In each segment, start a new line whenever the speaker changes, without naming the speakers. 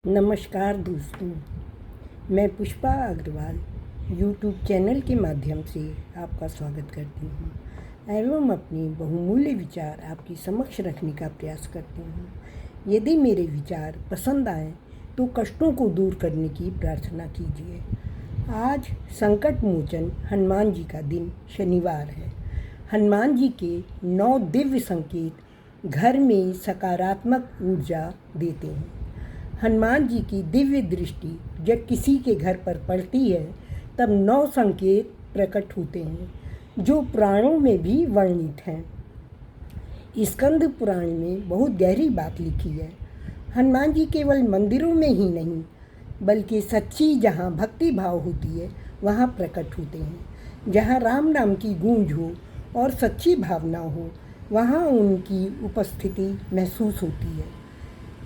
नमस्कार दोस्तों, मैं पुष्पा अग्रवाल यूट्यूब चैनल के माध्यम से आपका स्वागत करती हूँ एवं अपने बहुमूल्य विचार आपके समक्ष रखने का प्रयास करती हूँ। यदि मेरे विचार पसंद आए तो कष्टों को दूर करने की प्रार्थना कीजिए। आज संकट मोचन हनुमान जी का दिन शनिवार है। हनुमान जी के 9 दिव्य संकेत घर में सकारात्मक ऊर्जा देते हैं। हनुमान जी की दिव्य दृष्टि जब किसी के घर पर पड़ती है तब 9 संकेत प्रकट होते हैं जो पुराणों में भी वर्णित हैं। स्कंद पुराण में बहुत गहरी बात लिखी है। हनुमान जी केवल मंदिरों में ही नहीं बल्कि सच्ची जहाँ भक्ति भाव होती है वहाँ प्रकट होते हैं। जहाँ राम नाम की गूंज हो और सच्ची भावना हो वहाँ उनकी उपस्थिति महसूस होती है।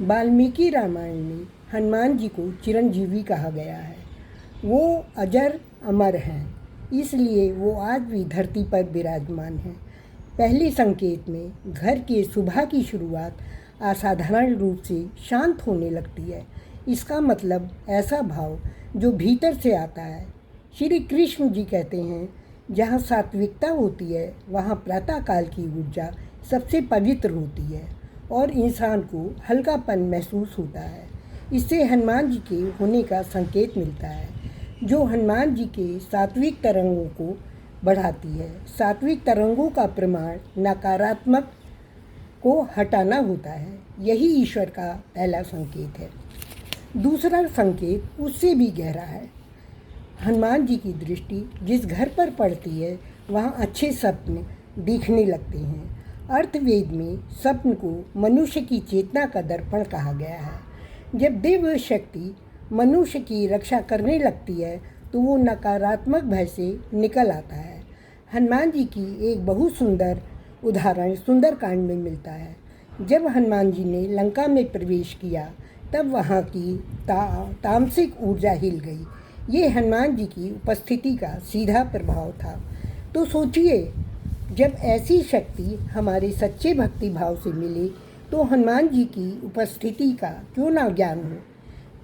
वाल्मीकि रामायण में हनुमान जी को चिरंजीवी कहा गया है। वो अजर अमर हैं, इसलिए वो आज भी धरती पर विराजमान हैं। पहले संकेत में घर के सुबह की शुरुआत असाधारण रूप से शांत होने लगती है। इसका मतलब ऐसा भाव जो भीतर से आता है। श्री कृष्ण जी कहते हैं, जहाँ सात्विकता होती है वहाँ प्रातःकाल की ऊर्जा सबसे पवित्र होती है और इंसान को हल्कापन महसूस होता है। इससे हनुमान जी के होने का संकेत मिलता है, जो हनुमान जी के सात्विक तरंगों को बढ़ाती है। सात्विक तरंगों का प्रमाण नकारात्मक को हटाना होता है। यही ईश्वर का पहला संकेत है। दूसरा संकेत उससे भी गहरा है। हनुमान जी की दृष्टि जिस घर पर पड़ती है वहाँ अच्छे सपने दिखने लगते हैं। अर्थवेद में स्वप्न को मनुष्य की चेतना का दर्पण कहा गया है। जब दिव्य शक्ति मनुष्य की रक्षा करने लगती है तो वो नकारात्मक भय से निकल आता है। हनुमान जी की एक बहुत सुंदर उदाहरण सुंदरकांड में मिलता है। जब हनुमान जी ने लंका में प्रवेश किया तब वहाँ की तामसिक ऊर्जा हिल गई। ये हनुमान जी की उपस्थिति का सीधा प्रभाव था। तो सोचिए, जब ऐसी शक्ति हमारे सच्चे भक्ति भाव से मिले तो हनुमान जी की उपस्थिति का क्यों ना ज्ञान हो।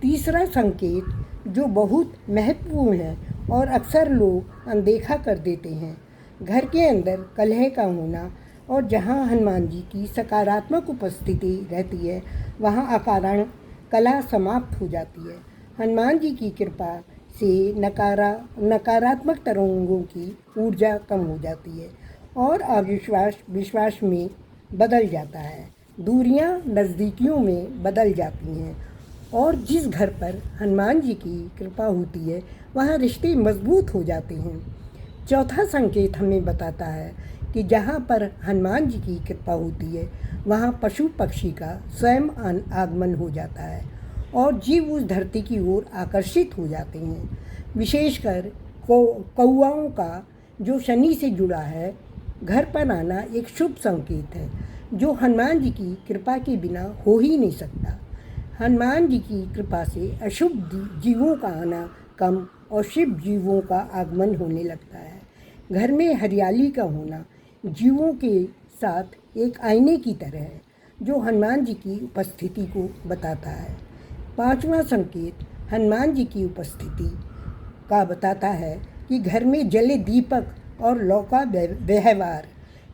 तीसरा संकेत जो बहुत महत्वपूर्ण है और अक्सर लोग अनदेखा कर देते हैं, घर के अंदर कलह का होना और जहां हनुमान जी की सकारात्मक उपस्थिति रहती है वहां अकारण कलह समाप्त हो जाती है। हनुमान जी की कृपा से नकारात्मक तरंगों की ऊर्जा कम हो जाती है और विश्वास में बदल जाता है। दूरियां नज़दीकियों में बदल जाती हैं और जिस घर पर हनुमान जी की कृपा होती है वहाँ रिश्ते मजबूत हो जाते हैं। चौथा संकेत हमें बताता है कि जहाँ पर हनुमान जी की कृपा होती है वहाँ पशु पक्षी का स्वयं आगमन हो जाता है और जीव उस धरती की ओर आकर्षित हो जाते हैं। विशेषकर कौआओं का जो शनि से जुड़ा है घर पर आना एक शुभ संकेत है जो हनुमान जी की कृपा के बिना हो ही नहीं सकता। हनुमान जी की कृपा से अशुभ जीवों का आना कम और शुभ जीवों का आगमन होने लगता है। घर में हरियाली का होना जीवों के साथ एक आईने की तरह है जो हनुमान जी की उपस्थिति को बताता है। पांचवा संकेत हनुमान जी की उपस्थिति का बताता है कि घर में जले दीपक और लौ का व्यवहार।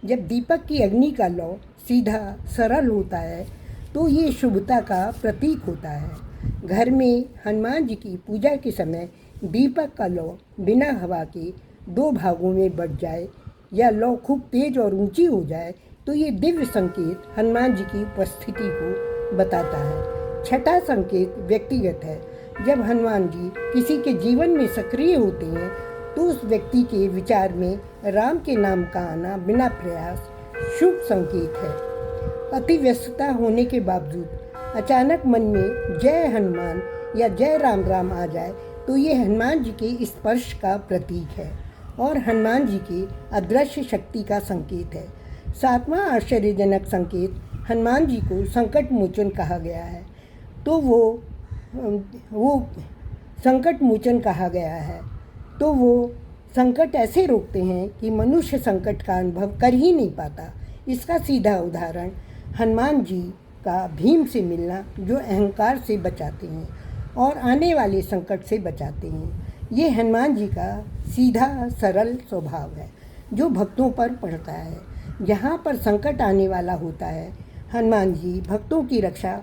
जब दीपक की अग्नि का लौ सीधा सरल होता है तो ये शुभता का प्रतीक होता है। घर में हनुमान जी की पूजा के समय दीपक का लौ बिना हवा के 2 भागों में बढ़ जाए या लौ खूब तेज और ऊंची हो जाए तो ये दिव्य संकेत हनुमान जी की उपस्थिति को बताता है। छठा संकेत व्यक्तिगत है। जब हनुमान जी किसी के जीवन में सक्रिय होते हैं तो उस व्यक्ति के विचार में राम के नाम का आना बिना प्रयास शुभ संकेत है। अति व्यस्तता होने के बावजूद अचानक मन में जय हनुमान या जय राम राम आ जाए तो ये हनुमान जी के स्पर्श का प्रतीक है और हनुमान जी के अदृश्य शक्ति का संकेत है। सातवां आश्चर्यजनक संकेत हनुमान जी को संकट मोचन कहा गया है। तो वो संकट मोचन कहा गया है तो वो संकट ऐसे रोकते हैं कि मनुष्य संकट का अनुभव कर ही नहीं पाता। इसका सीधा उदाहरण हनुमान जी का भीम से मिलना जो अहंकार से बचाते हैं और आने वाले संकट से बचाते हैं। ये हनुमान जी का सीधा सरल स्वभाव है जो भक्तों पर पड़ता है। जहाँ पर संकट आने वाला होता है, हनुमान जी भक्तों की रक्षा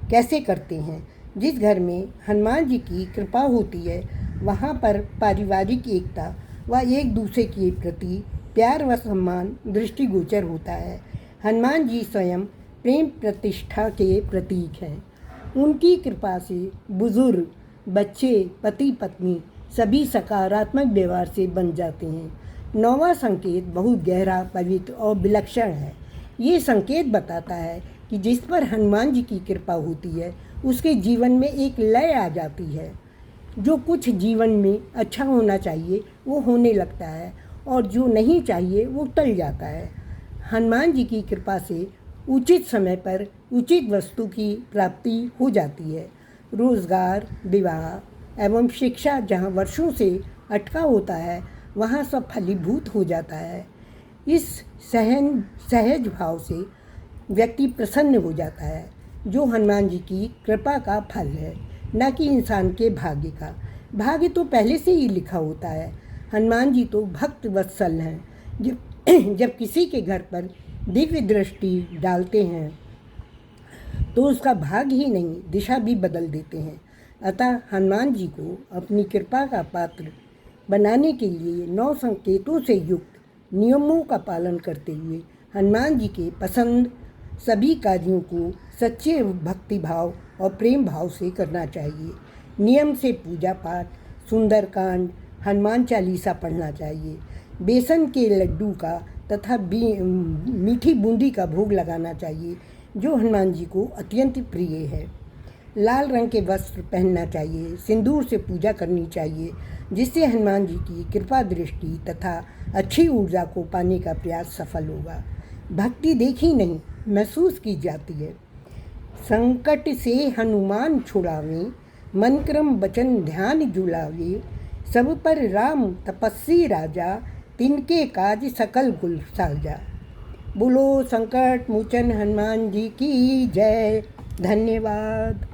कैसे करते हैं। जिस घर में हनुमान जी की कृपा होती है वहाँ पर पारिवारिक एकता व एक दूसरे के प्रति प्यार व सम्मान दृष्टिगोचर होता है। हनुमान जी स्वयं प्रेम प्रतिष्ठा के प्रतीक हैं। उनकी कृपा से बुजुर्ग, बच्चे, पति पत्नी सभी सकारात्मक व्यवहार से बन जाते हैं। नौवां संकेत बहुत गहरा, पवित्र और विलक्षण है। ये संकेत बताता है कि जिस पर हनुमान जी की कृपा होती है उसके जीवन में एक लय आ जाती है। जो कुछ जीवन में अच्छा होना चाहिए वो होने लगता है और जो नहीं चाहिए वो टल जाता है। हनुमान जी की कृपा से उचित समय पर उचित वस्तु की प्राप्ति हो जाती है। रोजगार, विवाह एवं शिक्षा जहाँ वर्षों से अटका होता है वहाँ सब फलीभूत हो जाता है। इस सहज भाव से व्यक्ति प्रसन्न हो जाता है जो हनुमान जी की कृपा का फल है, न कि इंसान के भाग्य का। भाग्य तो पहले से ही लिखा होता है। हनुमान जी तो भक्त वत्सल हैं। जब किसी के घर पर दिव्य दृष्टि डालते हैं तो उसका भाग्य ही नहीं दिशा भी बदल देते हैं। अतः हनुमान जी को अपनी कृपा का पात्र बनाने के लिए 9 संकेतों से युक्त नियमों का पालन करते हुए हनुमान जी के पसंद सभी कार्यों को सच्चे भक्तिभाव और प्रेम भाव से करना चाहिए। नियम से पूजा पाठ, सुंदरकांड, हनुमान चालीसा पढ़ना चाहिए। बेसन के लड्डू का तथा मीठी बूंदी का भोग लगाना चाहिए जो हनुमान जी को अत्यंत प्रिय है। लाल रंग के वस्त्र पहनना चाहिए। सिंदूर से पूजा करनी चाहिए जिससे हनुमान जी की कृपा दृष्टि तथा अच्छी ऊर्जा को पाने का प्रयास सफल होगा। भक्ति देखी नहीं महसूस की जाती है। संकट से हनुमान छुड़ावे, मन क्रम वचन ध्यान जुलावे। सब पर राम तपस्वी राजा, तिनके काज सकल कुल साजा। बोलो संकट मोचन हनुमान जी की जय। धन्यवाद।